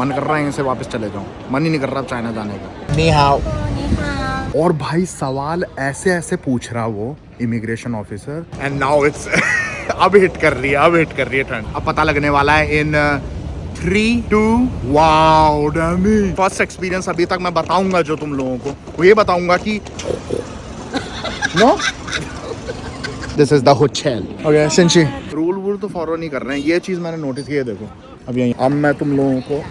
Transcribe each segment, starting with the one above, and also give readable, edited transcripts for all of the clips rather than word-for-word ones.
मन कर रहा है यहाँ से वापस चले जाऊँ, मन ही नहीं कर रहा चाइना जाने का। नी हाओ। और भाई सवाल ऐसे ऐसे पूछ रहा वो immigration officer, and now it's अब हिट कर रही है ठंड। अब पता लगने वाला है इन 3, 2, वाओ डैमी। फर्स्ट एक्सपीरियंस अभी तक मैं बताऊंगा जो तुम लोगों को, वो ये बताऊंगा कि no this is the hotel. Okay सिंची, रूल तो फॉलो नहीं कर रहे हैं, ये चीज मैंने नोटिस की है। देखो अब यहीं, अब मैं तुम लोगों को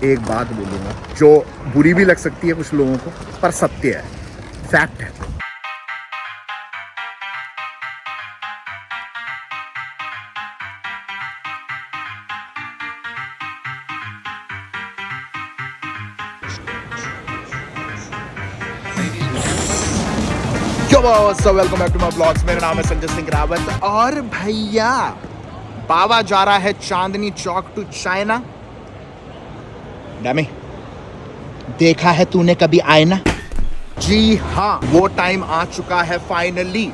एक बात बोलूंगा जो बुरी भी लग सकती है कुछ लोगों को, पर सत्य है, फैक्ट है। Welcome back to my blogs. मेरा नाम है संजय सिंह रावत और भैया बाबा जा रहा है चांदनी चौक टू चाइना। डैमी, देखा है तूने कभी आईना? जी हाँ, वो टाइम आ चुका है फाइनली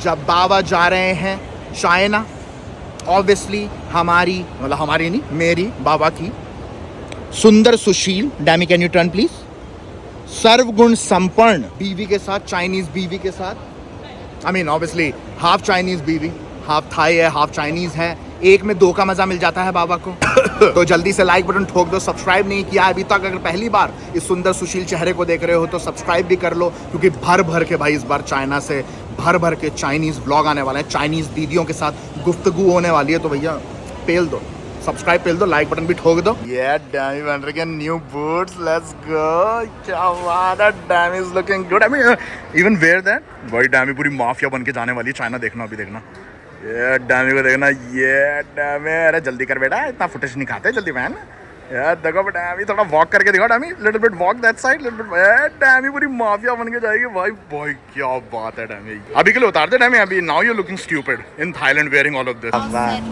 जब बाबा जा रहे हैं चाइना। ऑब्वियसली हमारी, मतलब हमारी नहीं, मेरी बाबा की सुंदर सुशील, डैमी कैन यू टर्न प्लीज, सर्वगुण संपन्न बीवी के साथ, चाइनीज बीवी के साथ। I mean obviously half Chinese बीवी, हाफ थाई है, हाफ चाइनीज है, एक में दो का मजा मिल जाता है बाबा को। तो जल्दी से लाइक बटन ठोक दो। सब्सक्राइब नहीं किया अभी तक, अगर पहली बार इस सुंदर सुशील चेहरे को देख रहे हो तो सब्सक्राइब भी कर लो, क्योंकि भर भर के भाई इस बार चाइना से भर भर के चाइनीज व्लॉग आने वाला है, चाइनीज दीदियों के साथ गुफ्तगू होने वाली है। तो भैया पेल दो, सब्सक्राइब पेल दो, लाइक बटन भी ठोक दो। ये डैमी बन रही है न्यू बूट्स, लेट्स गो। क्या बात है, Dammy is looking good. I mean even where that, भाई डैमी पूरी माफिया बन के जाने वाली है चाइना। देखना अभी, देखना ये डैमी को, देखना ये डैमी। अरे जल्दी कर बेटा, इतना फुटेज नहीं खाते जल्दी मैन। यार देखो डैमी, थोड़ा वॉक करके दिखाओ डैमी, little bit walk that side, little bit. डैमी पूरी माफिया बन के जाएगी भाई। भाई क्या बात है डैमी। अभी के लिए उतार दे डैमी, अभी now you looking stupid in Thailand wearing all of this.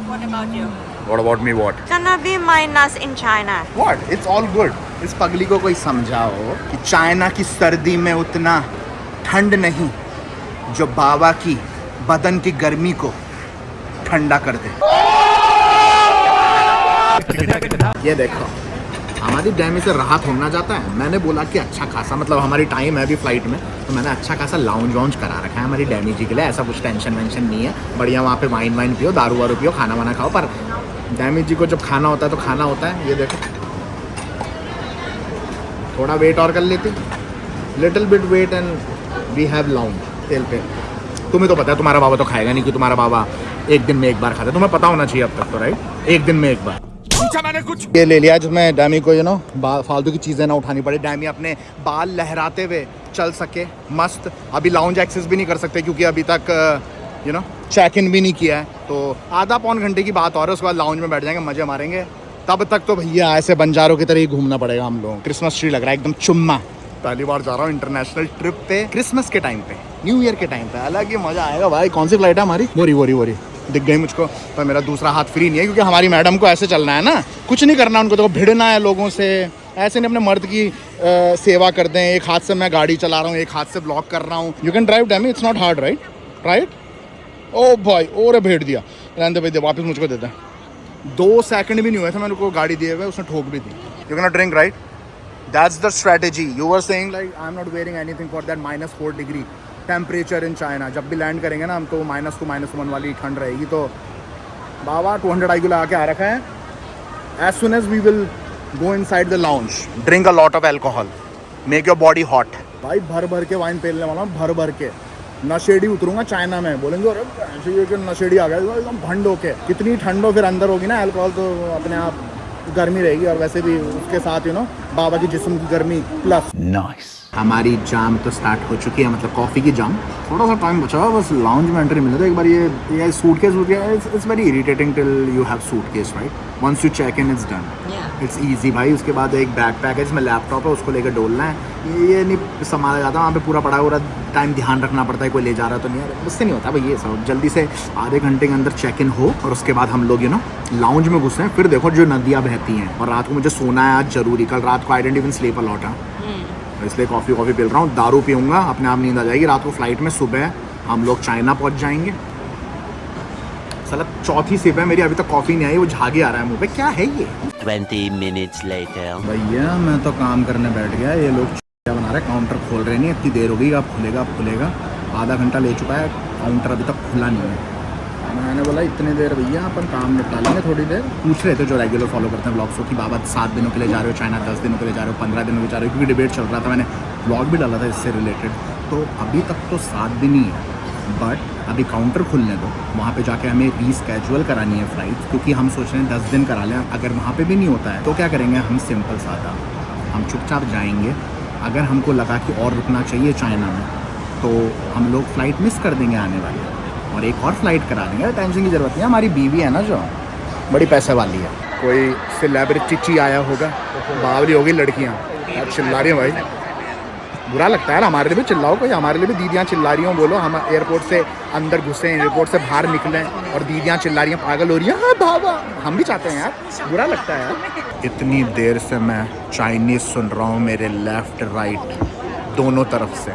What about you? What about me? What? Gonna be minus in China. What? It's all good. इस पगली को कोई समझाओ कि चाइना की सर्दी में उतना ठंड नहीं जो बाबा की बदन की गर्मी को ठंडा कर दे। ये देखो हमारी डैमी से राहत होना जाता है। मैंने बोला कि अच्छा खासा, मतलब हमारी टाइम है अभी फ्लाइट में, तो मैंने अच्छा खासा लाउंज वाउंज करा रखा है हमारी डैमी जी के लिए। ऐसा कुछ टेंशन वेंशन नहीं है, बढ़िया वहाँ पे वाइन वाइन पियो, दारू वारू पियो, खाना वाना खाओ। पर डैमी जी को जब खाना होता है तो खाना होता है। ये देखो थोड़ा वेट और कर लेती, little bit wait and we have lounge तेल पे। तुम्हें तो पता है तुम्हारा बाबा तो खाएगा नहीं, कि तुम्हारा बाबा एक दिन में एक बार खाता है, तुम्हें पता होना चाहिए अब तक तो, राइट? एक दिन में एक बार। मैंने कुछ ये ले लिया जिसमें डैमी को फालतू की चीज़ें ना उठानी पड़े, डैमी अपने बाल लहराते हुए चल सके मस्त। अभी लाउंज एक्सेस भी नहीं कर सकते क्योंकि अभी तक चेक इन भी नहीं किया है, तो आधा पौन घंटे की बात और है, उसके बाद लाउंज में बैठ जाएंगे, मजे मारेंगे। तब तक तो भैया ऐसे बंजारों की तरह ही घूमना पड़ेगा हम लोग। क्रिसमस ट्री लग रहा है एकदम चुम्मा। पहली बार जा रहा हूँ इंटरनेशनल ट्रिप पे, क्रिसमस के टाइम पे, न्यू ईयर के टाइम पे, अलग ही मजा आएगा भाई। कौन सी फ्लाइट है हमारी? वोरी दिख गई मुझको, पर मेरा दूसरा हाथ फ्री नहीं है क्योंकि हमारी मैडम को ऐसे चलना है ना, कुछ नहीं करना उनको, तो भिड़ना है लोगों से, ऐसे नहीं अपने मर्द की सेवा करते हैं। एक हाथ से मैं गाड़ी चला रहा हूँ, एक हाथ से ब्लॉक कर रहा हूँ। यू कैन ड्राइव डैमी, it's not hard, right? Right? ओ भाई, और भेड़ दिया, रहने दे, वापस मुझको देते हैं। 2 सेकंड भी नहीं हुए थे मैंने को गाड़ी दिए हुए, उसने ठोक भी दी। You can not drink, right? That's the strategy. You are saying like I am not wearing anything for that -4 degree temperature in China. जब भी लैंड करेंगे ना हम, तो -2 -1 वाली ठंड रहेगी। तो बाबा 200 IQ लगा के आ रखा है। As soon as we will go inside the lounge, drink a lot of alcohol, make your body hot. भाई भर भर के वाइन पेलने वाला हूँ, भर भर के। नशेड़ी उतरूंगा चाइना में, बोलेंगे अरे ये कि नशेड़ी आ गया, एकदम भंड होके। कितनी ठंड हो फिर अंदर होगी ना, अल्कोहल तो अपने आप गर्मी रहेगी, और वैसे भी उसके साथ बाबा की जिस्म की गर्मी प्लस। नाइस। हमारी जाम तो स्टार्ट हो चुकी है, मतलब कॉफ़ी की जाम। थोड़ा सा टाइम बचा हुआ, बस लाउंज में एंट्री मिले तो एक बार ये suitcase it's very irritating till you have suitcase, right? Once you check in it's done, it's easy भाई। उसके बाद एक बैकपैक है जिसमें लैपटॉप है, उसको लेकर डोलना है। ये नहीं संभाला जाता, वहाँ पे पूरा पड़ा हुआ टाइम ध्यान रखना पड़ता है, कोई ले जा रहा तो नहीं है, उससे नहीं होता भाई ये सब। जल्दी से आधे घंटे के अंदर चेक इन हो, और उसके बाद हम लोग लाउंज में घुसे हैं। फिर देखो जो नदियाँ बहती हैं, और रात को मुझे सोना है आज जरूरी। कल रात को I didn't even sleep a lot, इसलिए कॉफ़ी पी रहा हूँ। दारू पीऊँगा, अपने आप नींद आ जाएगी। रात को फ्लाइट में, सुबह हम लोग चाइना पहुँच जाएंगे। साला चौथी सिप है मेरी, अभी तक कॉफी नहीं आई, वो झागे आ रहा है मुंह पे। क्या है ये? 20 minutes later. भैया मैं तो काम करने बैठ गया, ये लोग क्या बना रहे हैं, काउंटर खोल रहे नहीं, इतनी देर हो गई, अब खुलेगा अब खुलेगा। आधा घंटा ले चुका है, काउंटर अभी तक खुला नहीं है। मैंने बोला इतनी देर भैया अपन काम निपटा लेंगे थोड़ी देर। पूछ रहे थे जो रेगुलर फॉलो करते हैं ब्लॉग्स को कि बाबा 7 दिनों के लिए जा रहे हो चाइना, 10 दिनों के लिए जा रहे हो, 15 दिनों के लिए जा रहे हो, क्योंकि डिबेट चल रहा था, मैंने ब्लॉग भी डाला था इससे रिलेटेड। तो अभी तक तो 7 दिन ही है, बट अभी काउंटर खुलने दो, वहाँ पे जाके हमें रीस्केजुअल करानी है फ़्लाइट, क्योंकि हम सोच रहे हैं 10 दिन करा लें। अगर वहाँ पे भी नहीं होता है तो क्या करेंगे हम, सिंपल सादा, हम चुपचाप जाएंगे। अगर हमको लगा कि और रुकना चाहिए चाइना में तो हम लोग फ़्लाइट मिस कर देंगे आने वाली, और एक और फ़्लाइट करा देंगे, टेंशन की ज़रूरत नहीं है। हमारी बीवी है ना जो बड़ी पैसे वाली है, कोई सेलिब्रिटी आया होगा, बावली होगी लड़कियाँ यार, चिल्ला रही हैं भाई, बुरा लगता है ना। हमारे लिए भी चिल्लाओ, कोई हमारे लिए भी दीदियाँ चिल्ला रही हों, बोलो हम एयरपोर्ट से अंदर घुसे, एयरपोर्ट से बाहर निकलें और दीदियाँ चिल्ला रही हैं, पागल हो रही हैं, हाँ बाबा, हम भी चाहते हैं यार, बुरा लगता है यार। इतनी देर से मैं चाइनीज़ सुन रहा हूँ मेरे लेफ़्ट राइट दोनों तरफ से,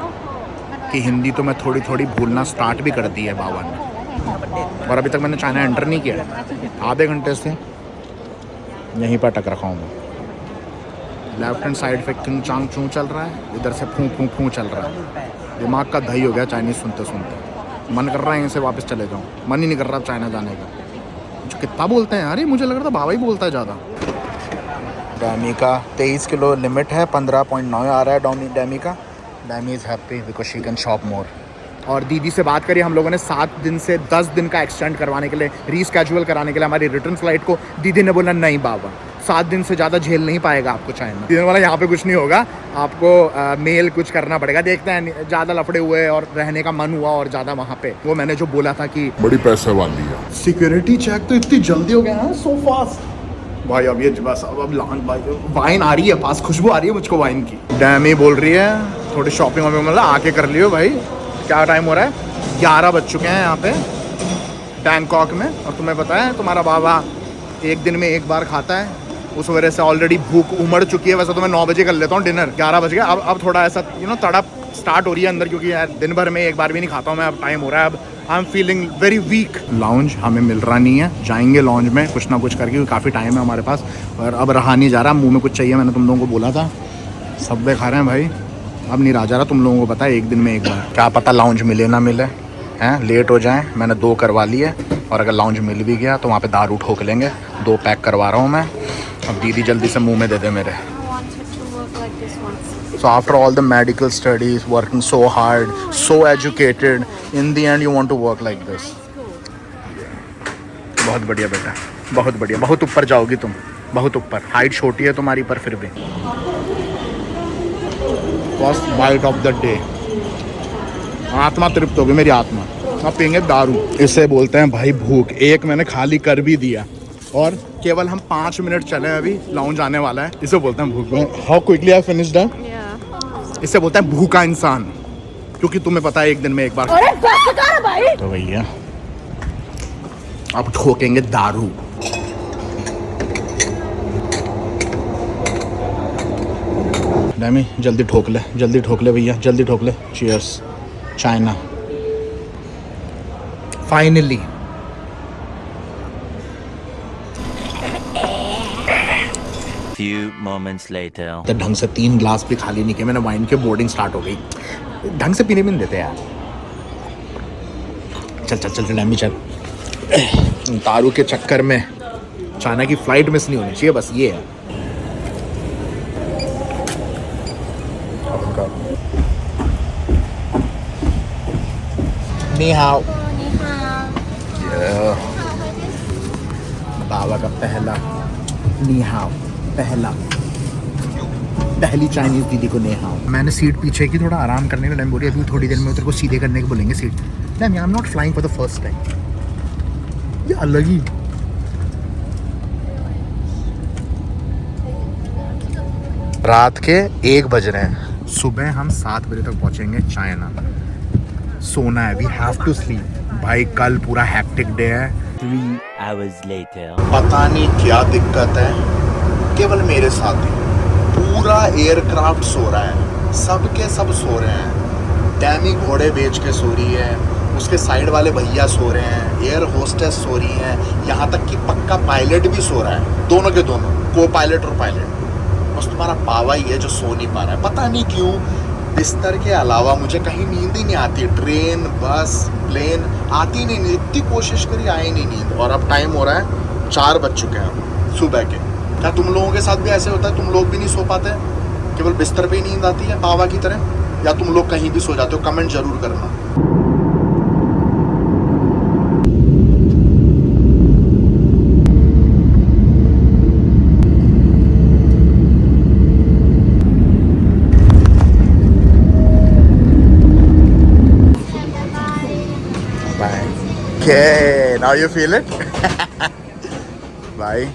कि हिंदी तो मैं थोड़ी थोड़ी भूलना स्टार्ट भी कर दी है बाबा ने, और अभी तक मैंने चाइना एंटर नहीं किया। आधे घंटे से यहीं पर अटक रखा हूँ मैं। लेफ्ट हैंड साइड पे किंग चांग चू चल रहा है, इधर से फूं फूं फूं चल रहा है। दिमाग का दही हो गया चाइनीज़ सुनते सुनते, मन कर रहा है यहीं से वापस चले जाऊँ, मन ही नहीं कर रहा चाइना जाने का। जो कितना बोलते हैं यार ये, मुझे लग रहा था बाबा ही बोलता है ज़्यादा। डैमी का 23 किलो लिमिट है, 15.9 आ रहा है डैमी का। डैमी is happy because she can shop more. और दीदी से बात करी हम लोगों ने 7 दिन से 10 दिन का एक्सटेंड करवाने के लिए, रीस्केजुअल कराने के लिए हमारी रिटर्न फ्लाइट को। दीदी ने बोला नहीं बाबा, 7 दिन से ज़्यादा झेल नहीं पाएगा आपको चाइना। दीदी ने बोला यहाँ पे कुछ नहीं होगा, आपको मेल कुछ करना पड़ेगा, देखते हैं ज़्यादा लफड़े हुए और रहने का मन हुआ और ज़्यादा वहाँ पे, वो मैंने जो बोला था कि बड़ी पैसे वाली है। सिक्योरिटी चेक तो इतनी जल्दी हो गया है, सो फास्ट भाई। अब ये बस अब लॉन्च भाई, वाइन आ रही है पास, खुशबू आ रही है मुझको वाइन की। डैमी बोल रही है थोड़ी शॉपिंग वॉपिंग मतलब आके कर लियो भाई। क्या टाइम हो रहा है, 11 बज चुके हैं यहाँ पे बैंकॉक में, और तुम्हें पता है तुम्हारा बाबा एक दिन में एक बार खाता है, उस वजह से ऑलरेडी भूख उमड़ चुकी है। वैसे तो मैं 9 बजे कर लेता हूँ डिनर, 11 बज गया। अब थोड़ा ऐसा तड़प स्टार्ट हो रही है अंदर, क्योंकि यार दिन भर में एक बार भी नहीं खाता हूँ मैं, अब टाइम हो रहा है, अब I am feeling very weak. Lounge हमें मिल रहा नहीं है, जाएंगे लाउंज में कुछ ना कुछ करके, काफ़ी टाइम है हमारे पास, और अब रहा नहीं जा रहा, मुंह में कुछ चाहिए। मैंने तुम लोगों को बोला था, सब खा रहे हैं भाई, अब नहीं रहा जा रहा। तुम लोगों को पता है एक दिन में एक बार, क्या पता लाउंज मिले ना मिले हैं, लेट हो जाए। मैंने 2 करवा लिए, और अगर लाउंज मिल भी गया तो वहाँ पे दारू ठोक लेंगे। 2 पैक करवा रहा हूँ मैं, अब दीदी जल्दी से मुंह में दे दे मेरे। So after all the medical studies, working so hard, so educated, in the end you want to work like this. बहुत बढ़िया बेटा, बहुत बढ़िया, बहुत ऊपर जाओगी तुम, बहुत ऊपर। हाइट छोटी है तुम्हारी पर फिर भी। First bite of the day, आत्मा तृप्त होगी मेरी आत्मा। अब पियेंगे दारू, इसे बोलते हैं भाई भूख। एक मैंने खाली कर भी दिया, और केवल हम 5 मिनट चले, अभी लाउंज आने वाला है, इसे बोलते हैं भूख। How quickly I finished that. इसे बोलते हैं भूखा इंसान, क्योंकि तुम्हें पता है एक दिन में एक बार। अरे बस कर भाई। तो भैया अब ठोकेंगे दारू। डैमी जल्दी ठोक ले, जल्दी ठोक ले भैया, जल्दी ठोक ले। Cheers China. Finally Few moments later. तो ढंग से 3 ग्लास भी खाली नहीं किए मैंने, वाइन के बोर्डिंग स्टार्ट हो गई। ढंग से पीने भी नहीं देते यार। चल चल चल चल चल, दारू के चक्कर में चाइना की फ्लाइट मिस नहीं होनी चाहिए, बस ये है। नी हाओ। बाबा का पहला नी हाओ, पहली चाइनीज दीदी को ने हाओ। मैंने सीट पीछे की, थोड़ा आराम करने में, बोली अभी थोड़ी देर में तेरे को सीधे करने को बोलेंगे सीट। नहीं, आई am not flying for the first time, ये अलग ही। रात के 1 बज रहे हैं, सुबह हम 7 बजे तक पहुंचेंगे चाइना। सोना है, वी हैव टू स्लीप भाई, कल पूरा हैक्टिक डे है। 3 hours later. पता नहीं क्या दिक्कत है, केवल मेरे साथ ही पूरा एयरक्राफ्ट सो रहा है, सब के सब सो रहे हैं। डैमी घोड़े बेच के सो रही है, उसके साइड वाले भैया सो रहे हैं, एयर होस्टेस सो रही हैं, यहाँ तक कि पक्का पायलट भी सो रहा है, दोनों के दोनों, को पायलट और पायलट। बस तुम्हारा पावा ही है जो सो नहीं पा रहा है। पता नहीं क्यों बिस्तर के अलावा मुझे कहीं नींद ही नहीं आती। ट्रेन, बस, प्लेन आती नहीं नींद, इतनी कोशिश करी आई नहीं नींद। और अब टाइम हो रहा है 4 बज चुके हैं सुबह के। क्या तुम लोगों के साथ भी ऐसे होता है? तुम लोग भी नहीं सो पाते, केवल बिस्तर पे ही नींद आती है पावा की तरह, या तुम लोग कहीं भी सो जाते हो? कमेंट जरूर करना। Okay, now you feel it? Bye.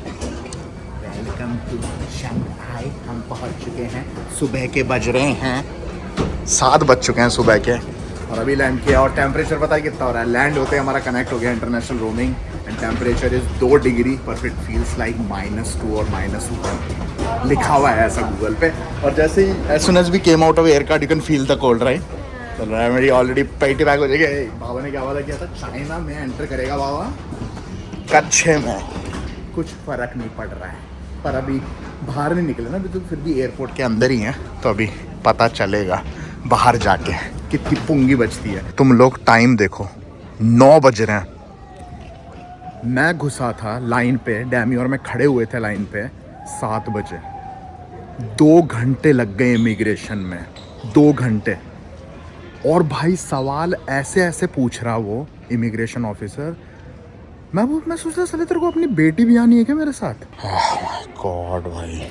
Welcome to Shanghai. हम पहुंच चुके हैं। सुबह के बज रहे हैं 7 बज चुके हैं सुबह के, और अभी लैंड किया। और टेम्परेचर पता है कितना हो रहा है? लैंड होते हमारा कनेक्ट हो गया international roaming, and temperature is 2 degree, but it feels like -2 और -1 लिखा हुआ है ऐसा गूगल पे। और जैसे ही as soon as we came out of air card you can feel the cold, right? चल रहा है मेरी ऑलरेडी पेटी बैग हो जाएगी। बाबा ने क्या वादा किया था? चाइना में एंटर करेगा बाबा कच्छे में। कुछ फर्क नहीं पड़ रहा है, पर अभी बाहर नहीं निकले ना, अभी तो फिर भी एयरपोर्ट के अंदर ही हैं, तो अभी पता चलेगा बाहर जाके कितनी पुंगी बचती है। तुम लोग टाइम देखो, 9 बज रहे हैं। मैं घुसा था लाइन पे, डैमी और मैं खड़े हुए थे लाइन पे 7 बजे। 2 घंटे लग गए इमिग्रेशन में, 2 घंटे। और भाई सवाल ऐसे ऐसे पूछ रहा वो इमिग्रेशन ऑफिसर। मैं सोच रहा साले तेरे को अपनी बेटी भी आनी है क्या मेरे साथ? माय गॉड भाई।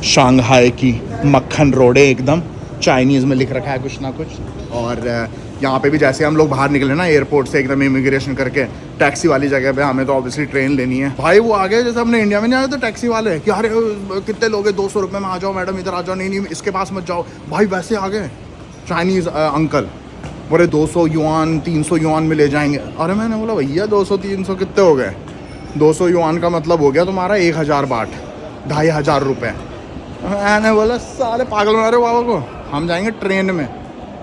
शंघाई की मक्खन रोड है एकदम, चाइनीज में लिख रखा है कुछ ना कुछ। और यहाँ पे भी जैसे हम लोग बाहर निकले ना एयरपोर्ट से एकदम इमिग्रेशन करके, टैक्सी वाली जगह पे हमें तो ऑब्वियसली ट्रेन लेनी है। भाई वो आ गए जैसे हमने इंडिया में नहीं आया तो टैक्सी वाले कि अरे कितने लोग हैं, 200 रुपये में आ जाओ मैडम, इधर आ जाओ, नहीं इसके पास मत जाओ। भाई वैसे आ गए चाइनीज़ अंकल, बोले 200 युआन 300 युआन में ले जाएंगे। अरे मैंने बोला भैया 200-300 कितने हो गए? 200 युआन का मतलब हो गया तुम्हारा 1000 बाट, 2500 रुपये। मैंने बोला साले पागल बना रहे हो बाबा को, हम जाएंगे ट्रेन में,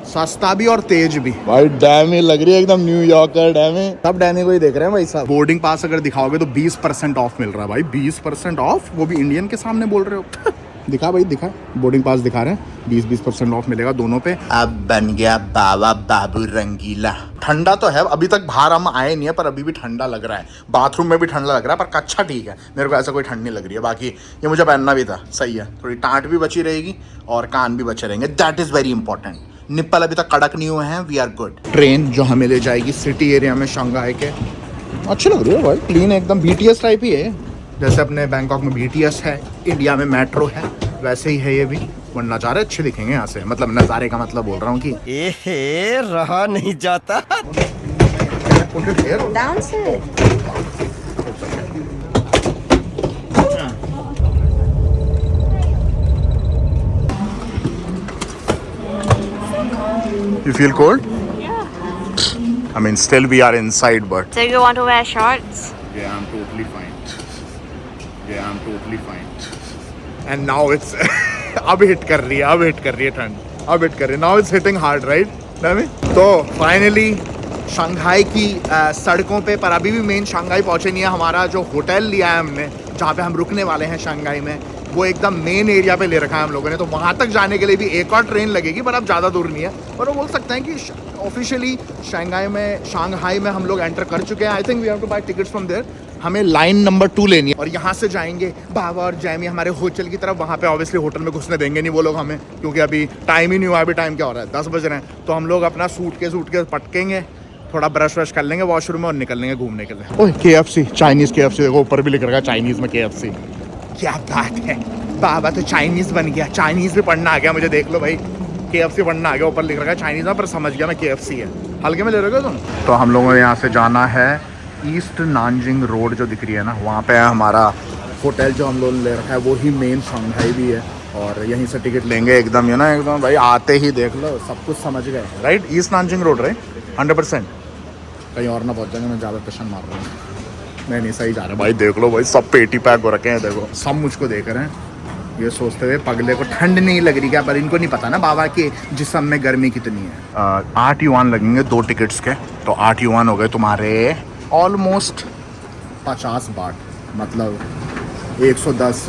सस्ता भी और तेज भी। भाई डैमी लग रही है एकदम न्यूयॉर्कर डैमी। सब डैमी को ही देख रहे हैं भाई साहब। बोर्डिंग पास अगर दिखाओगे तो 20% ऑफ मिल रहा है भाई, 20% ऑफ, वो भी इंडियन के सामने बोल रहे हो। दिखा भाई दिखा, बोर्डिंग पास दिखा रहे हैं, 20% ऑफ मिलेगा दोनों पे। अब बन गया बाबा बाबू रंगीला। ठंडा तो है, अभी तक बाहर हम आए नहीं है, पर अभी भी ठंडा लग रहा है। बाथरूम में भी ठंडा लग रहा है, पर कच्छा ठीक है, मेरे को ऐसा कोई ठंड नहीं लग रही है। बाकी ये मुझे पहनना भी था, सही है, थोड़ी टाँट भी बची रहेगी और कान भी बचे रहेंगे, that is very important. Nipple अभी तक कड़क नहीं हुए हैं, वी आर गुड। ट्रेन जो हमें ले जाएगी सिटी एरिया में शंघाई के, अच्छी लग रही है भाई, क्लीन है एकदम, BTS टाइप ही है। जैसे अपने बैंकॉक में BTS है, इंडिया में मेट्रो है, वैसे ही है ये भी। वरना नज़ारे अच्छे दिखेंगे यहाँ से, मतलब नज़ारे का मतलब बोल रहा हूँ कि एहे रहा नहीं जाता। You feel cold? Yeah. I mean, still we are inside, but So you want to wear shorts? yeah, I'm totally fine. Yeah, I'm totally fine. And now it's अब हिट कर रही है ठंड, अब हिट कर रही है। Now it's hitting hard, right? तो फाइनली शंघाई की सड़कों पे, पर अभी भी मेन शंघाई पहुंचे नहीं है। हमारा जो होटल लिया है हमने, जहाँ पे हम रुकने वाले हैं शंघाई में, वो एकदम मेन एरिया पे ले रखा है हम लोगों ने। तो वहाँ तक जाने के लिए भी एक और ट्रेन लगेगी, पर अब ज़्यादा दूर नहीं है। पर वो बोल सकते हैं कि ऑफिशियली शंघाई में हम लोग एंटर कर चुके हैं। I think we have to buy tickets from there. हमें लाइन नंबर 2 लेनी है और यहाँ से जाएंगे बाबा और जैमी हमारे होटल की तरफ। वहाँ पे ऑब्वियसली होटल में घुसने देंगे नहीं वो लोग हमें, क्योंकि अभी टाइम ही नहीं हुआ। अभी टाइम क्या हो रहा है? 10 बज रहे हैं। तो हम लोग अपना सूट के पटकेंगे, थोड़ा ब्रश व्रश कर लेंगे वॉशरूम में और निकलेंगे घूमने के लिए। ओह KFC, चाइनीज़ KFC देखो, ऊपर भी लिख रखा है चाइनीज़ में KFC। क्या बात है, बाबा तो चाइनीज़ बन गया, चाइनीज़ भी पढ़ना आ गया मुझे, देख लो भाई, KFC पढ़ना आ गया। ऊपर लिख रखा है चाइनीज़ में, पर समझ गया मैं KFC है। हल्के में ले रहे हो तुम? तो हम लोगों को यहाँ से जाना है ईस्ट नानजिंग रोड जो दिख रही है ना, वहाँ पे है हमारा होटल जो हम लोग ले रखा है, वो ही मेन शंघाई भी है। और यहीं से टिकट लेंगे एकदम, ये ना एकदम भाई आते ही देख लो सब कुछ समझ गए, right? East Nanjing road, right? 100%। कहीं और ना पहुँच जाएंगे, मैं ज़्यादा टशन मार रहा हूँ। नहीं सही जा रहा है भाई, देख लो भाई, सब पेटी पैक हो रखे हैं, देखो सब मुझको देख रहे हैं। ये सोचते हुए पगले को ठंड नहीं लग रही क्या, पर इनको नहीं पता ना बाबा के जिस्म में गर्मी कितनी है। 8 युआन लगेंगे 2 टिकट्स के, तो 8 युआन हो गए तुम्हारे ऑलमोस्ट 50 बाट, मतलब 110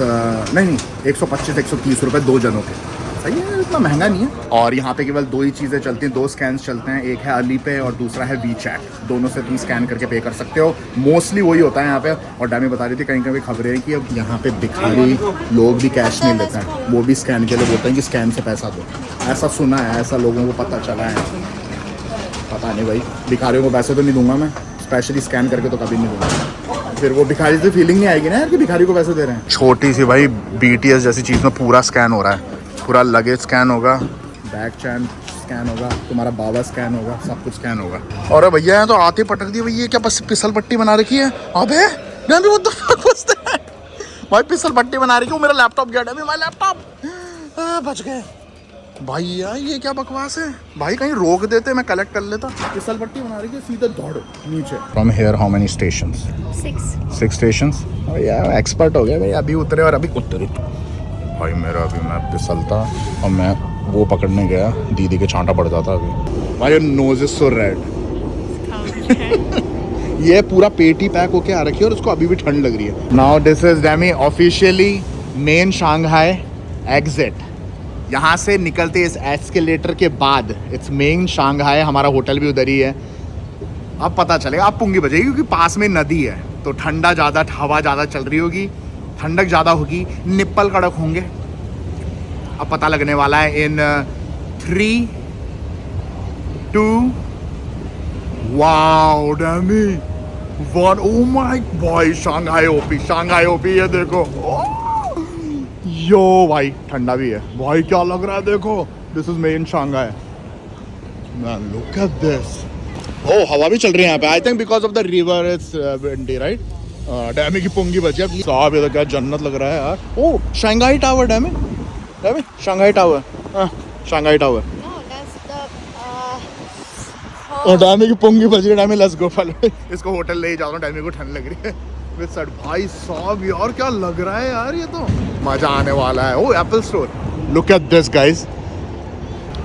नहीं 125-130 रुपये 2 जनों के। सही है, इतना महंगा नहीं है। और यहाँ पे केवल 2 ही चीज़ें चलती हैं, 2 स्कैन्स चलते हैं, एक है अली पे और दूसरा है वीचैट। दोनों से तुम स्कैन करके पे कर सकते हो, मोस्टली वही होता है यहाँ पे। और डैमी बता रही थी कहीं कहीं खबरें हैं कि अब यहाँ पे भिखारी लोग भी कैश नहीं लेते हैं, वो भी स्कैन के लिए बोलते हैं कि स्कैन से पैसा दो। ऐसा सुना है, ऐसा लोगों को पता चला है। पता नहीं भाई, भिखारियों को पैसे तो नहीं दूंगा मैं, स्पेशली स्कैन करके तो कभी नहीं दूंगा। फिर वो भिखारी से फीलिंग नहीं आएगी ना यार कि भिखारी को पैसे दे रहे हैं। छोटी सी भाई BTS जैसी चीज़ में पूरा स्कैन हो रहा है, पूरा लगेज स्कैन होगा, बैग चैन स्कैन होगा, तुम्हारा बाबा स्कैन होगा, सब कुछ स्कैन होगा। और भैया यहाँ तो आते पटक दिए भैया, क्या बस फिसल पट्टी बना रखी है। अबे डैमी what the fuck was that भाई, फिसल पट्टी बना रखी है। मेरा लैपटॉप गया डैमी, माय लैपटॉप बच गए भाई। यार ये क्या बकवास है भाई, कहीं रोक देते मैं कलेक्ट कर लेता। फिसल पट्टी बना रखी है, सीधे दौड़ो नीचे। From here how many stations? 6 stations. यार एक्सपर्ट हो गए भाई, अभी उतरे और अभी उतरे भाई। मेरा अभी मैं फिसलता और मैं वो पकड़ने गया, दीदी के छांटा पड़ जाता अभी। भाई नोज इज सो रेड। ये पूरा पेटी पैक होके आ रखी है और उसको अभी भी ठंड लग रही है। Now this is डैमी officially main Shanghai exit. यहाँ से निकलते इस एस्केलेटर के बाद इट्स मेन शंघाई। हमारा होटल भी उधर ही है। अब पता चलेगा, अब पुंगी बजेगी क्योंकि पास में नदी है, तो ठंडा ज़्यादा, हवा ज़्यादा चल रही होगी, ठंडक ज़्यादा होगी, निप्पल कड़क होंगे। अब पता लगने वाला है इन 3, 2 वाओ डैमी 1। ओ माय भाई, शंघाई ओपी ये देखो। यो भाई ठंडा भी है भाई, क्या लग रहा है देखो। This is main Shanghai man, look at this. ओ हवा भी चल रही है यहाँ पे, I think because of the river it's windy right. डैमी की पुंगी बची है साहब, ये तो क्या जन्नत लग रहा है यार। ओ शंघाई टावर डैमी शंघाई टावर, शंघाई टावर। और डैमी की पुंगी बची है। डैमी लेट्स गो फॉलो, इसको होटल ले जाओ ना, डैमी को ठंड लग रही है विद सट। भाई साहब यार क्या लग रहा है यार, ये तो मजा आने वाला है। ओ Apple store, look at this guys.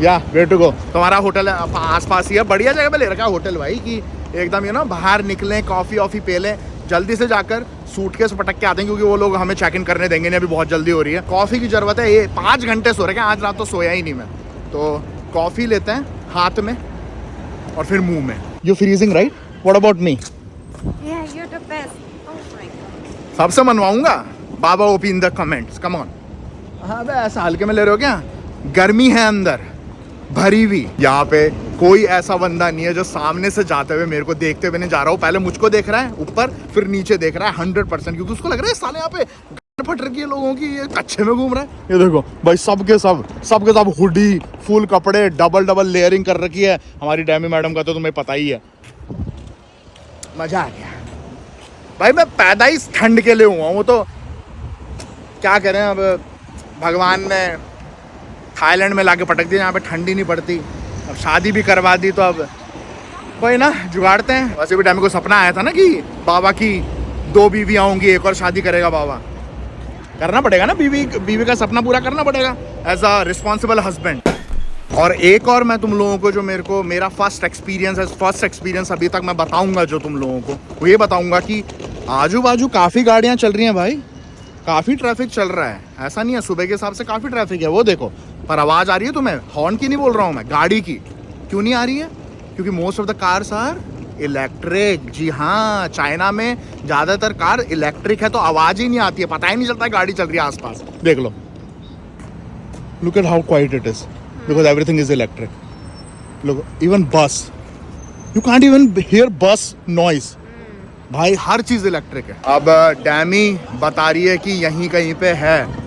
या वेयर टू गो, तुम्हारा होटल आस पास ही है, बढ़िया जगह पे ले रखा है होटल भाई कि एकदम ये ना बाहर निकलें, कॉफ़ी पी लें, जल्दी से जाकर सूटकेस पटक के आते हैं क्योंकि वो लोग हमें चेक इन करने देंगे नहीं, अभी बहुत जल्दी हो रही है। कॉफ़ी की ज़रूरत है, ये 5 घंटे सो रहे हैं, आज रात तो सोया ही नहीं मैं। तो कॉफ़ी लेते हैं हाथ में और फिर मुंह में। You freezing right, what about me? Yeah, you're the best. Oh my God. सबसे मनवाऊंगा बाबा OP in the comments, come on. हाँ बे ऐसा हल्के में ले रहे हो क्या? गर्मी है अंदर भरी हुई। यहाँ पे कोई ऐसा बंदा नहीं है जो सामने से जाते हुए मेरे को देखते हुए नहीं जा रहा हूँ। पहले मुझको देख रहा है ऊपर, फिर नीचे देख रहा है 100%, क्योंकि उसको लग रहा है साले यहाँ पे फट रखी है लोगों की, ये कच्चे में घूम रहा है। ये देखो भाई, सबके सब हुडी, फुल कपड़े, डबल लेयरिंग कर रखी है। हमारी डैमी मैडम का तो तुम्हें पता ही है। मजा आ गया भाई, मैं पैदा ही ठंड के लिए हुआ हूँ, तो क्या करें अब। भगवान ने थाईलैंड में लाके पटक दिया, यहाँ पे ठंडी नहीं पड़ती। अब शादी भी करवा दी, तो अब कोई ना जुगाड़ते हैं। वैसे भी डैमी को सपना आया था ना कि बाबा की 2 बीवियाँ होंगी, एक और शादी करेगा बाबा। करना पड़ेगा ना, बीवी का सपना पूरा करना पड़ेगा एज अ रिस्पॉन्सिबल हस्बैंड। और एक और मैं तुम लोगों को जो मेरा फर्स्ट एक्सपीरियंस अभी तक मैं बताऊंगा जो तुम लोगों को, वो ये बताऊंगा कि आजू बाजू काफ़ी गाड़ियाँ चल रही हैं भाई, काफ़ी ट्रैफिक चल रहा है। ऐसा नहीं है, सुबह के हिसाब से काफ़ी ट्रैफिक है। वो देखो, पर आवाज़ आ रही है तुम्हें? हॉर्न की नहीं बोल रहा हूँ मैं, गाड़ी की। क्यों नहीं आ रही है? क्योंकि most of the cars are electric. जी हाँ, चाइना में ज़्यादातर कार इलेक्ट्रिक है, तो आवाज़ ही नहीं आती है, पता ही नहीं चलता है गाड़ी चल रही है आसपास। देख लो, look at how quiet it is, because everything is electric. Look, even bus, you can't even hear bus noise भाई, हर चीज़ इलेक्ट्रिक है। अब डैमी बता रही है कि यहीं कहीं पे है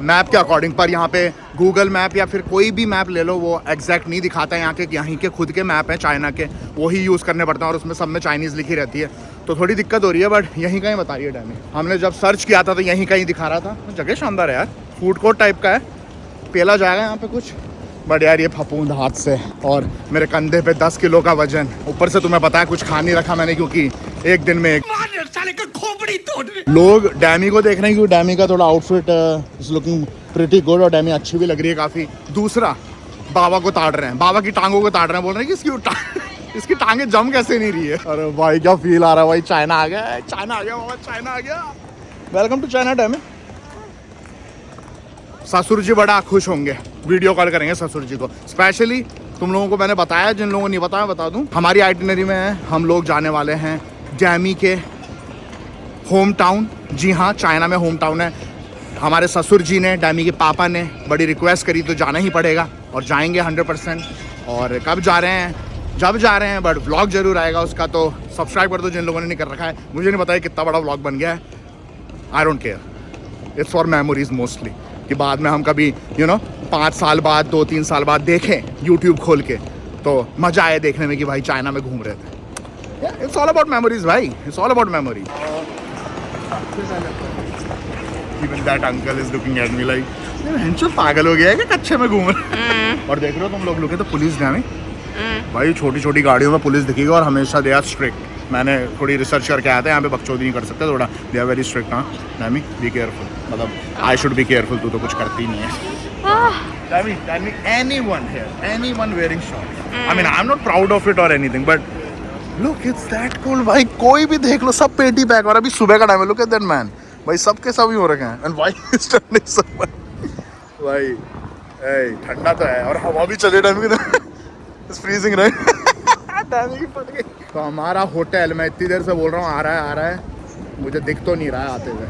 मैप के अकॉर्डिंग, पर यहाँ पे गूगल मैप या फिर कोई भी मैप ले लो, वो एग्जैक्ट नहीं दिखाता है। यहीं के खुद के मैप हैं चाइना के, वही यूज़ करने पड़ते हैं और उसमें सब में चाइनीज़ लिखी रहती है, तो थोड़ी दिक्कत हो रही है। बट यहीं कहीं बता रही है डैमी। हमने जब सर्च किया था तो यहीं कहीं दिखा रहा था। जगह शानदार है यार, फूड कोर्ट टाइप का है, पेला जाएगा यहाँ पे कुछ। बट यार ये फफूंद हाथ से और मेरे कंधे पे 10 किलो का वजन, ऊपर से तुम्हें पता है कुछ खा नहीं रखा मैंने क्योंकि एक दिन में लोग डैमी को देख रहे हैं क्योंकि डैमी का थोड़ा outfit is looking pretty good और डैमी अच्छी भी लग रही है काफ़ी। दूसरा, बाबा को ताड़ रहे हैं, बाबा की टांगों को ताड़ रहे हैं, बोल रहे हैं कि इसकी टांगे जम कैसे नहीं रही है। अरे भाई क्या फील आ रहा है भाई, चाइना आ गया, चाइना आ गया बाबा, चाइना आ गया। Welcome to China Dammy. ससुर जी बड़ा खुश होंगे, वीडियो कॉल करेंगे ससुर जी को स्पेशली। तुम लोगों को मैंने बताया, जिन लोगों को नहीं बताया बता दूं, हमारी आइटिनरी में है हम लोग जाने वाले हैं डैमी के होम टाउन। जी हाँ, चाइना में होम टाउन है। हमारे ससुर जी ने, डैमी के पापा ने बड़ी रिक्वेस्ट करी तो जाना ही पड़ेगा और जाएंगे 100%। और कब जा रहे हैं, जब जा रहे हैं, बट व्लॉग जरूर आएगा उसका, तो सब्सक्राइब कर दो जिन लोगों ने नहीं कर रखा है। मुझे नहीं पता है कितना बड़ा व्लॉग बन गया है, I don't care, it's for memories mostly, कि बाद में हम कभी 5 साल बाद 2-3 साल बाद देखें यूट्यूब खोल के तो मज़ा आए देखने में कि भाई चाइना में घूम रहे थे। इट्स ऑल अबाउट मेमोरीज भाई, it's all about memory. Even that uncle is looking at me like, हेंचो पागल हो गया है कि कच्चे में घूम रहे। और देख रहे हो तुम लोग लुके तो पुलिस जाने भाई, छोटी छोटी गाड़ियों में पुलिस दिखेगी और हमेशा दे आर स्ट्रिक्ट। मैंने थोड़ी रिसर्च करके आया था, यहाँ पे बकचोदी नहीं कर सकते थोड़ा, दे आर वेरी स्ट्रिक्ट। हाँ डैमी बी केयरफुल, मतलब आई शुड बी केयरफुल, तू तो कुछ करती नहीं है। डैमी anyone here, anyone wearing shorts, I mean I'm not proud of it or anything, but look it's that cool भाई। कोई भी देख लो, सब पेटी पैक। और अभी सुबह का टाइम है, look at that man भाई, सबके सब ही हो रखे हैं। And why is turning summer भाई, ए ठंडा तो है और हवा भी चले टाइम की, इट्स फ्रीजिंग राइट। डैमी की फट गई। तो हमारा होटल, मैं इतनी देर से बोल रहा हूँ आ रहा है, मुझे दिख तो नहीं रहा है आते हुए।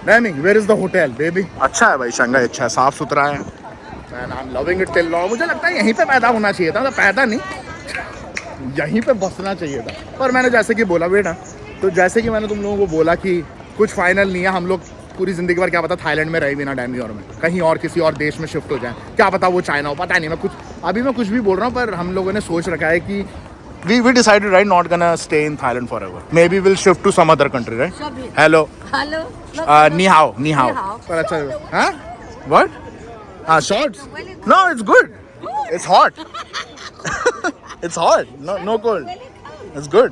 Dammy where is the hotel baby? अच्छा है भाई, शंघाई अच्छा है, साफ सुथरा है, and I am loving it till now. मुझे लगता है यहीं पे पैदा होना चाहिए था, पैदा नहीं, यहीं पे बसना चाहिए था। पर मैंने जैसे कि बोला बेटा, तो जैसे कि मैंने तुम लोगों को बोला कि कुछ फाइनल नहीं है, हम लोग पूरी ज़िंदगी भर क्या पता थाईलैंड में रहे बिना डैमी और में, कहीं और किसी और देश में शिफ्ट हो जाए, क्या पता वो चाइना हो, पता नहीं। मैं कुछ भी बोल रहा हूँ, पर हम लोगों ने सोच रखा है कि we decided right not gonna stay in Thailand forever. Maybe we'll shift to some other country, right? Hello. Hello. Ni hao. पर अच्छा, हाँ? What? Shorts? No, it's good. It's hot. It's hot. No cold. It's good.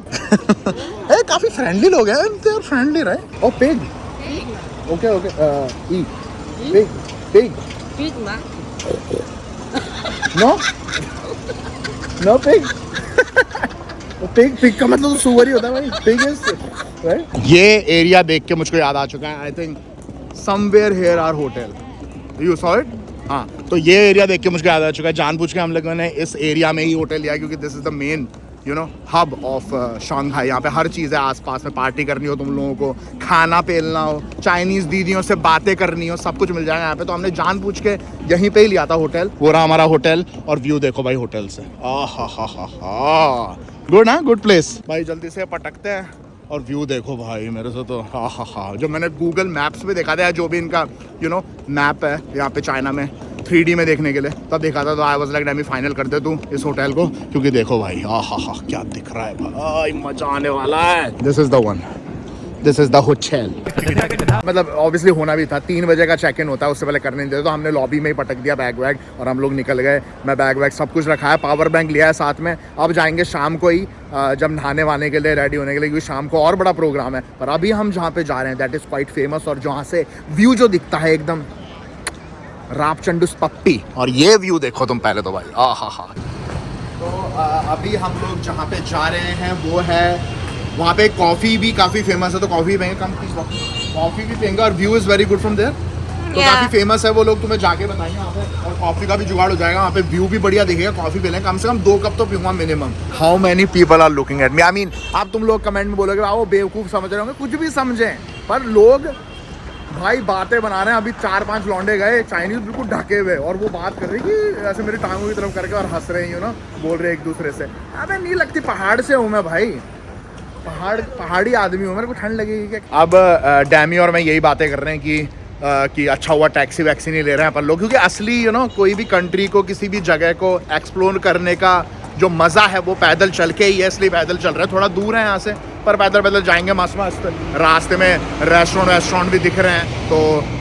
Hey, काफी friendly लोग हैं. They are friendly, right? Oh, pig. Okay. Eat. Pig. Pig ma. No pig. Pig का मतलब तो सुअर ही होता है भाई, पिग इज राइट। ये एरिया देख के मुझको याद आ चुका है, I think somewhere here our hotel, you saw it. हाँ, तो ये एरिया देख के मुझको याद आ चुका है, जानबूझ के हम लोगों ने इस एरिया में ही होटल लिया क्योंकि this is the main hub of Shanghai. यहाँ पे हर चीज़ है आसपास में, पार्टी करनी हो तुम लोगों को, खाना पेलना हो, चाइनीज़ दीदियों से बातें करनी हो, सब कुछ मिल जाएगा यहाँ पे। तो हमने जानबूझ के यहीं पे ही लिया था होटल। वो रहा हमारा होटल और व्यू देखो भाई होटल से, गुड ना, गुड प्लेस भाई। जल्दी से पटकते हैं और व्यू देखो भाई, मेरे से तो जो मैंने गूगल मैप्स पे देखा था, जो भी इनका मैप है यहाँ पे चाइना में 3D में देखने के लिए, तब देखा था, तो आई वाज लाइक डैमी फाइनल कर दे तू इस होटल को, क्योंकि देखो भाई क्या दिख रहा है भाई, मजा आने वाला है। This is the one, this is the hotel. मतलब ऑब्वियसली होना भी था, 3 बजे का चेक इन होता है, उससे पहले करने नहीं देते, तो हमने लॉबी में ही पटक दिया बैग वैग और हम लोग निकल गए। मैं बैग वैग सब कुछ रखा है, पावर बैंक लिया है साथ में। अब जाएंगे शाम को ही, जब नहाने वाने के लिए रेडी होने के लिए, क्योंकि शाम को और बड़ा प्रोग्राम है। पर अभी हम जहाँ पे जा रहे हैं दैट इज़ क्वाइट फेमस, और जहाँ से व्यू जो दिखता है एकदम रापचंडुस पप्पी, और ये व्यू देखो तुम पहले तो भाई, तो अभी हम लोग जहाँ पे जा रहे हैं वो है, वहाँ पे कॉफ़ी भी काफ़ी फेमस है, तो कॉफ़ी पियेंगे, कॉफ़ी भी पियेंगे, और view is very good from there, तो काफ़ी फेमस है वो लोग, तुम्हें जाके बताएंगे वहाँ पे। और कॉफ़ी का भी जुगाड़ हो जाएगा वहाँ पे, व्यू भी बढ़िया दिखेगा, कॉफ़ी पी लें, कम से कम 2 कप तो पीऊँगा minimum. How many people are looking at me, I mean आप तुम लोग कमेंट में बोलोगे वो बेवकूफ़ समझ रहे होंगे, कुछ भी समझें, पर लोग भाई बातें बना रहे हैं। अभी 4-5 लौंडे गए चाइनीज बिल्कुल ढके हुए, और वो बात कर रही कि ऐसे मेरी टांगों की तरफ करके और हंस रहे हैं, बोल रहे एक दूसरे से। अबे नहीं लगती, पहाड़ से हूँ मैं भाई, पहाड़ी आदमी हूँ, मेरे को ठंड लगेगी क्या। अब डैमी और मैं यही बातें कर रहे हैं कि अच्छा हुआ टैक्सी वैक्सी नहीं ले रहे हैं पर लोग, क्योंकि असली कोई भी कंट्री को, किसी भी जगह को एक्सप्लोर करने का जो मज़ा है वो पैदल चल के ही है, इसलिए पैदल चल रहे हैं। थोड़ा दूर है यहाँ से, पर पैदल पैदल जाएंगे मस्त मस्त। रास्ते में रेस्टोरेंट भी दिख रहे हैं, तो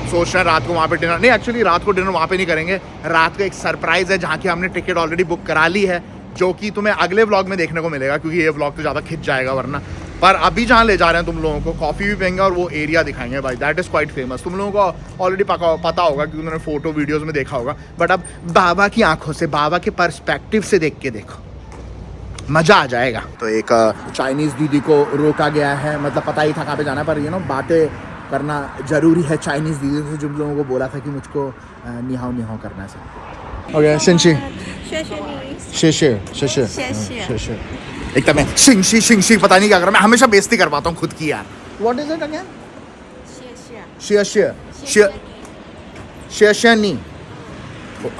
सोच रहे हैं रात को वहाँ पे डिनर, नहीं एक्चुअली रात को डिनर वहाँ पे नहीं करेंगे। रात को एक सरप्राइज़ है जहाँ की हमने टिकट ऑलरेडी बुक करा ली है, जो कि तुम्हें अगले व्लॉग में देखने को मिलेगा, क्योंकि ये व्लॉग तो ज़्यादा खिंच जाएगा वरना। पर अभी जहाँ ले जा रहे हैं तुम लोगों को, कॉफ़ी भी पियेंगे और वो एरिया दिखाएंगे भाई, दैट इज़ क्वाइट फेमस। तुम लोगों को ऑलरेडी पता होगा क्योंकि उन्होंने फोटो वीडियोज़ में देखा होगा, बट अब बाबा की आंखों से, बाबा के पर्सपेक्टिव से देख के देखो, मज़ा आ जाएगा। तो एक चाइनीज़ दीदी को रोका गया है, मतलब पता ही था कहाँ पे जाना, पर बातें करना ज़रूरी है चाइनीज़ दीदी से, जिन लोगों को बोला था कि मुझको निहाओ निहाओ करना है सब। ओके शिंशी शेशे एकदम मैं शिंशी पता नहीं क्या कर रहा, मैं हमेशा बेइज्जती कर पाता हूँ खुद की यार। What is it again? शेशनी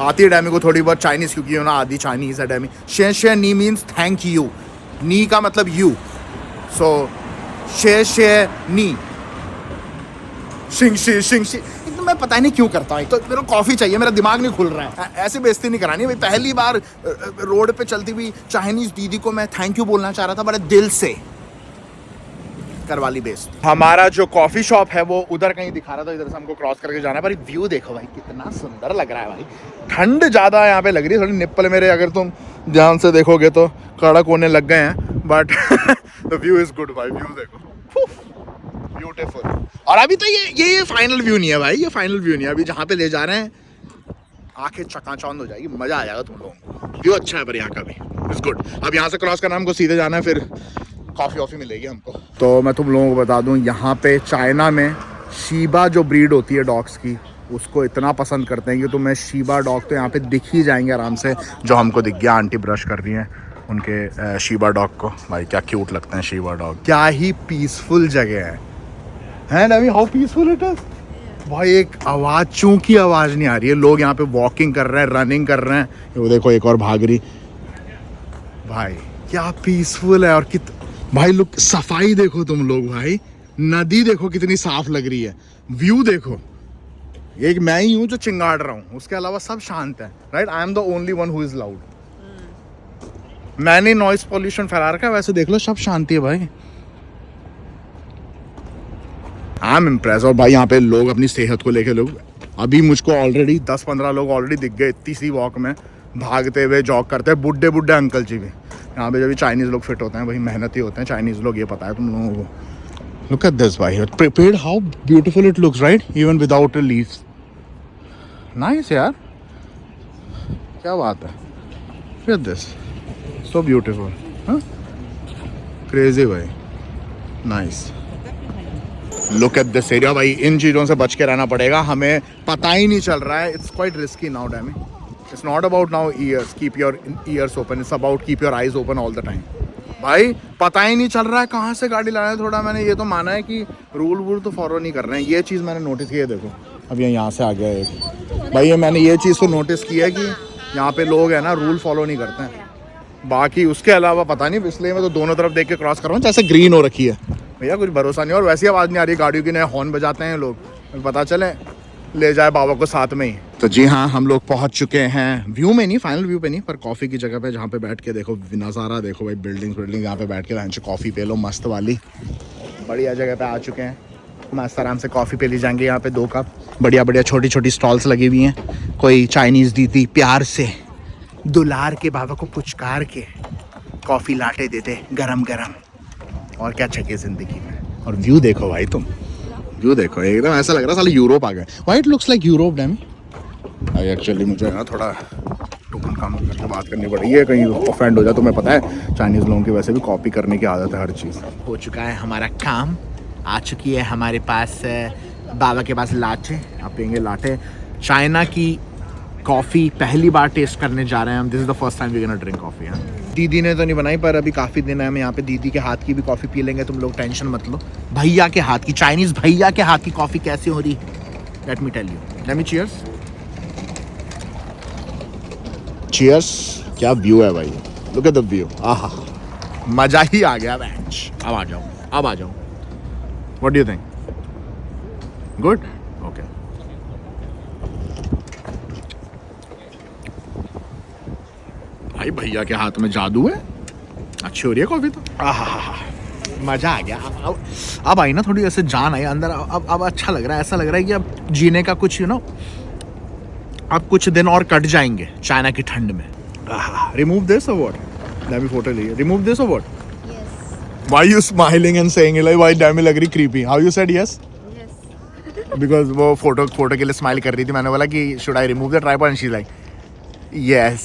आती है डैमी को थोड़ी बहुत चाइनीज, क्योंकि आदि चाइनीज है डैमी। शेशनी मीन्स थैंक यू, नी का मतलब यू, सो शेशनी शिंशी। तो मैं पता नहीं क्यों करता हूँ, तो मेरे को कॉफ़ी चाहिए, मेरा दिमाग नहीं खुल रहा है। ऐसे बेइज्जती नहीं करानी भाई। पहली बार रोड पे चलती हुई चाइनीज दीदी को मैं थैंक यू बोलना चाह रहा था, बड़े दिल से करवाली बेस्ड। हमारा जो कॉफ़ी शॉप है वो उधर कहीं दिखा रहा था, इधर से हमको क्रॉस करके जाना है। पर व्यू देखो भाई कितना सुंदर लग रहा है भाई। ठंड ज़्यादा यहाँ पे लग रही है, थोड़ी निप्पल मेरे अगर तुम ध्यान से देखोगे तो कड़क होने लग गए हैं, but the view is good भाई। व्यू देखो ब्यूटीफुल। और अभी तो ये फाइनल व्यू नहीं है भाई, ये फाइनल व्यू नहीं है। अभी जहाँ पे ले जा रहे हैं आंखें चकाचौंध हो जाएगी, मज़ा आ जाएगा तुम लोगों को। व्यू अच्छा है पर यहाँ का भी इज़ गुड। अब यहाँ से क्रॉस करना, हमको सीधे जाना है, फिर कॉफ़ी वॉफ़ी मिलेगी हमको। तो मैं तुम लोगों को बता दूँ, यहाँ पे चाइना में शीबा जो ब्रीड होती है डॉग्स की, उसको इतना पसंद करते हैं कि तुम्हें शीबा डॉग तो यहाँ पे दिख ही जाएंगे आराम से। जो हमको दिख गया, आंटी ब्रश कर रही हैं उनके शीबा डॉग को। भाई क्या क्यूट लगते हैं शीबा डॉग, क्या ही पीसफुल जगह है ना। हाउ पीसफुल इट इज भाई। एक आवाज़, चूं की आवाज़ नहीं आ रही है। लोग यहाँ पे वॉकिंग कर रहे हैं, रनिंग कर रहे हैं। वो देखो एक और भाग रही भाई, क्या पीसफुल है। और भाई लुक, सफाई देखो तुम लोग भाई, नदी देखो कितनी साफ लग रही है, व्यू देखो। एक मैं ही हूँ जो चिंगाड़ रहा हूँ, उसके अलावा सब शांत है। Right, I am the only one who is loud. मैंने नॉइस पॉल्यूशन फैला रखा है, वैसे देख लो सब शांति है भाई। I am impress. और भाई यहाँ पे लोग अपनी सेहत को लेके, लोग अभी मुझको ऑलरेडी 10-15 लोग ऑलरेडी दिख गए इतनी सी वॉक में, भागते हुए जॉग करते हैं। बुड्ढे अंकल जी भी यहाँ पे, जब भी चाइनीज़ लोग फिट होते हैं वही मेहनती होते हैं चाइनीज़ लोग, ये पता है तुम लोगों को। लुक एट दिस भाई, prepared, how beautiful it looks right, even without a leaves. Nice यार, क्या बात है। Look at this, so beautiful, crazy भाई, nice. Look at this area भाई। इन चीज़ों से बच के रहना पड़ेगा, हमें पता ही नहीं चल रहा है। It's quite risky now डैमी। It's not about now years, keep your ears open, it's about keep your eyes open all the time. भाई पता ही नहीं चल रहा है कहाँ से गाड़ी लाना है। थोड़ा मैंने ये तो माना है कि रूल वूल तो फॉलो नहीं कर रहे हैं, ये चीज़ मैंने नोटिस की है। देखो अब ये यहाँ से आ गया एक भाई, ये मैंने ये चीज़ तो नोटिस की है कि यहाँ पे लोग है ना रूल फॉलो नहीं करते हैं। बाकी उसके अलावा पता नहीं, इसलिए मैं तो दोनों तरफ देख के क्रॉस कर रहा हूँ, जैसे ग्रीन हो रखी है भैया, कुछ भरोसा नहीं। और वैसी आवाज़ नहीं आ रही गाड़ियों की, नए हॉर्न बजाते हैं लोग, पता चले ले जाए बाबा को साथ में ही। तो जी हाँ, हम लोग पहुँच चुके हैं व्यू में नहीं, फाइनल व्यू पे नहीं, पर कॉफ़ी की जगह पे, जहाँ पे बैठ के देखो नज़ारा देखो भाई, बिल्डिंग यहाँ पे बैठ के वहाँ से कॉफ़ी पे लो मस्त वाली। बढ़िया जगह पे आ चुके हैं, मस्त आराम से कॉफ़ी पे ले जाएंगे। यहाँ पे 2 कप बढ़िया छोटी स्टॉल्स लगी हुई हैं। कोई चाइनीज़ दीदी प्यार से दुलार के बाबा को पुचकार के कॉफ़ी लाटे देते गरम। और क्या चाहिए ज़िंदगी में। और व्यू देखो भाई, तुम व्यू देखो, एकदम ऐसा लग रहा है साला यूरोप आ गए। Why it looks like Europe dam. Actually मुझे ना थोड़ा टोकन काम करके बात करनी पड़ी है, कहीं ऑफेंड हो जाए। तुम्हें पता है चाइनीज़ लोगों की वैसे भी कॉपी करने की आदत है हर चीज़। हो चुका है हमारा काम, आ चुकी है हमारे पास बाबा के पास लाटे। आप पियेंगे लाटे, चाइना की कॉफ़ी पहली बार टेस्ट करने जा रहे हैं हम। This is the first time we gonna drink coffee. हाँ, दीदी ने तो नहीं बनाई, पर अभी काफ़ी दिन है, हम यहाँ पे दीदी के हाथ की भी कॉफ़ी पी लेंगे। तुम लोग टेंशन मत लो, भैया के हाथ की, चाइनीज़ भैया के हाथ की कॉफ़ी कैसी हो रही, let me tell you. Let me cheers. Cheers. क्या व्यू है भाई, लुक एट द व्यू। आहा, मज़ा ही आ गया बेंच। अब आ जाओ। What do you think? Good, okay. भाई भैया के हाथ में जादू है, अच्छी हो रही है कॉफी तो। आहा, मजा आ गया। अब आई ना थोड़ी ऐसे जान आई अंदर। अब अच्छा लग रहा है, ऐसा लग रहा है कि अब जीने का कुछ अब कुछ दिन और कट जाएंगे चाइना की ठंड में। रिमूव दिस और व्हाट? डैमी फोटो लिए। रिमूव दिस और what? Yes. Why you smiling and saying like why Dami लग रही creepy? How you said yes? Yes. Because वो फोटो के लिए स्माइल कर रही थी। मैंने बोला कि should I remove the tripod and she's like yes.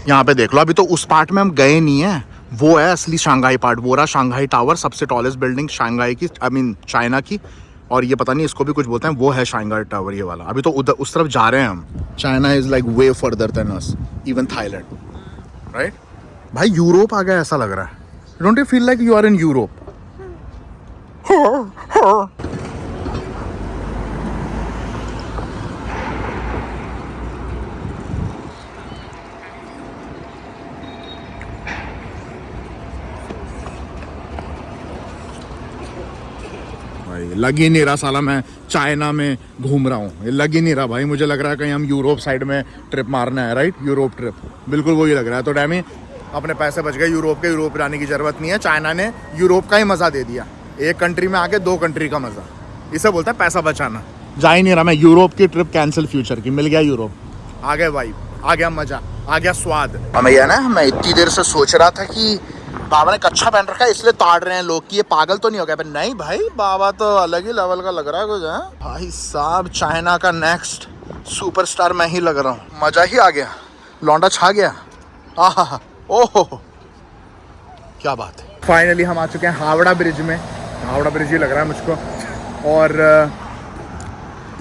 यहाँ पे देख लो, अभी तो उस पार्ट में हम गए नहीं है, वो है असली शंघाई पार्ट। वो रहा शंघाई टावर, सबसे टॉलेस्ट बिल्डिंग शंघाई की, आई मीन चाइना की। और ये पता नहीं इसको भी कुछ बोलते हैं, वो है शंघाई टावर ये वाला। अभी तो उधर उस तरफ जा रहे हैं हम। China is like way further than us, even Thailand, right? भाई यूरोप आ गया ऐसा लग रहा है। Don't you feel like you are in Europe? लग ही नहीं रहा साला मैं चाइना में घूम रहा हूँ। ये लग ही नहीं रहा भाई। मुझे लग रहा है कहीं हम यूरोप साइड में ट्रिप मारना है, राइट? यूरोप ट्रिप, बिल्कुल वही लग रहा है। तो डैमी अपने पैसे बच गए यूरोप के। यूरोप जाने की जरूरत नहीं है, चाइना ने यूरोप का ही मजा दे दिया। एक कंट्री में आके 2 कंट्री का मजा, इसे बोलता है पैसा बचाना। जा ही नहीं रहा मैं। यूरोप की ट्रिप कैंसिल फ्यूचर की। मिल गया यूरोप, आ गए वाइब, आ गया मजा, आ गया स्वाद। हमें यह ना, मैं इतनी देर से सोच रहा था कि बाबा ने कच्छा पहन रखा है इसलिए ताड़ रहे हैं लोग कि ये पागल तो नहीं हो गया। पर नहीं भाई, बाबा तो अलग ही लेवल का लग रहा है कुछ है। भाई साहब, चाइना का नेक्स्ट सुपरस्टार मैं ही लग रहा हूँ। मजा ही आ गया, लौंडा छा गया। आहा, ओहो, क्या बात है। फाइनली हम आ चुके हैं हावड़ा ब्रिज में। हावड़ा ब्रिज ही लग रहा है मुझको। और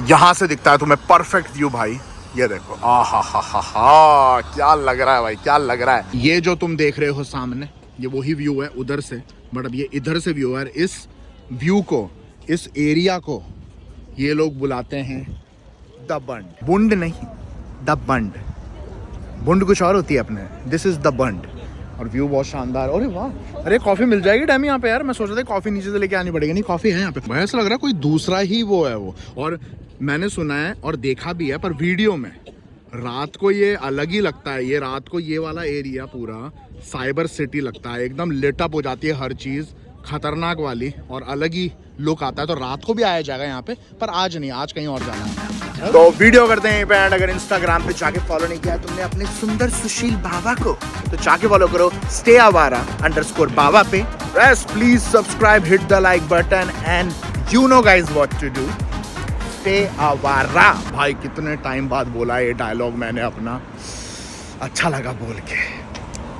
यहाँ से दिखता है तुम्हें परफेक्ट व्यू भाई। ये देखो, आहा, क्या लग रहा है भाई, क्या लग रहा है। ये जो तुम देख रहे हो सामने, ये वही व्यू है उधर से, बट अब ये इधर से व्यू है। इस व्यू को, इस एरिया को ये लोग बुलाते हैं द बंड। बुंड नहीं, द बंड। बुंड कुछ और होती है अपने, दिस इज द बंड। और व्यू बहुत शानदार। अरे वाह, अरे कॉफी मिल जाएगी डैमी यहाँ पे यार? मैं सोच रहा था कॉफी नीचे से लेके आनी पड़ेगी। नहीं, कॉफी है यहाँ पे भाई। ऐसा लग रहा है कोई दूसरा ही वो है वो। और मैंने सुना है और देखा भी है, पर वीडियो में रात को ये अलग ही लगता है। ये रात को ये वाला एरिया पूरा साइबर सिटी लगता है, एकदम लिट अप हो जाती है हर चीज़, खतरनाक वाली, और अलग ही लुक आता है। तो रात को भी आया जाएगा यहाँ पे, पर आज नहीं, आज कहीं और जाना है। तो वीडियो करते हैं यहीं पे एंड। अगर इंस्टाग्राम पे जाके फॉलो नहीं किया तुमने अपने सुंदर सुशील बाबा को, तो जाके फॉलो करो stay_awara_बाबा पे। Please subscribe, hit the like button, and you know guys what to do. Stay Awara. भाई कितने टाइम बाद बोला ये डायलॉग मैंने अपना, अच्छा लगा बोल के।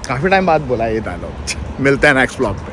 काफ़ी टाइम बाद बोला ये डायलॉग। मिलते हैं नेक्स्ट व्लॉग पे।